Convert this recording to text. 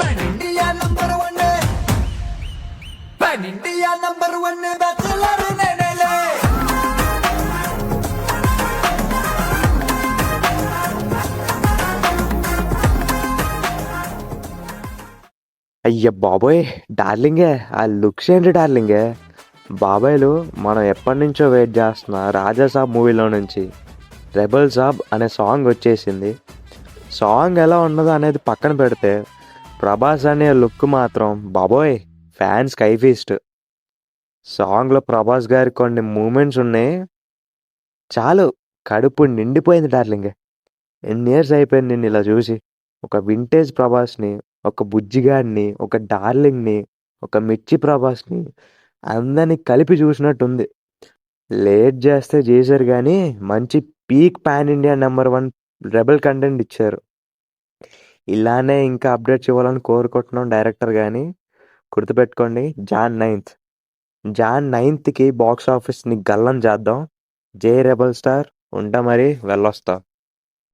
Pan India number one, pan India number one bachelor నేనేలే. అయ్య బాబోయ్! డార్లింగే ఆ లుక్స్ ఏంటి డార్లింగే. బాబాయ్లు మనం ఎప్పటి నుంచో వెయిట్ చేస్తున్న రాజాసాబ్ మూవీలో నుంచి రెబల్ సాబ్ అనే సాంగ్ వచ్చేసింది. సాంగ్ ఎలా ఉన్నదో అనేది పక్కన పెడితే ప్రభాస్ అనే లుక్ మాత్రం బాబోయ్ ఫ్యాన్స్ కైఫీస్ట్. సాంగ్లో ప్రభాస్ గారి కొన్ని మూమెంట్స్ ఉన్నాయి, చాలు కడుపు నిండిపోయింది డార్లింగే. ఎన్ని ఇయర్స్ అయిపోయింది నిన్ను ఇలా చూసి. ఒక వింటేజ్ ప్రభాస్ని, ఒక బుజ్జిగాడిని, ఒక డార్లింగ్ని, ఒక మిర్చి ప్రభాస్ని అందరినీ కలిపి చూసినట్టుంది. లేట్ చేస్తే చేశారు కానీ మంచి peak pan India number one rebel content ఇచ్చారు. ఇలానే ఇంకా అప్డేట్స్ ఇవ్వాలని కోరుకుంటున్నాం డైరెక్టర్ కానీ. గుర్తుపెట్టుకోండి, జాన్ 9కి బాక్స్ ఆఫీస్ని గల్లం చేద్దాం. జై రెబల్ స్టార్. ఉంటా మరి, వెళ్ళొస్తా.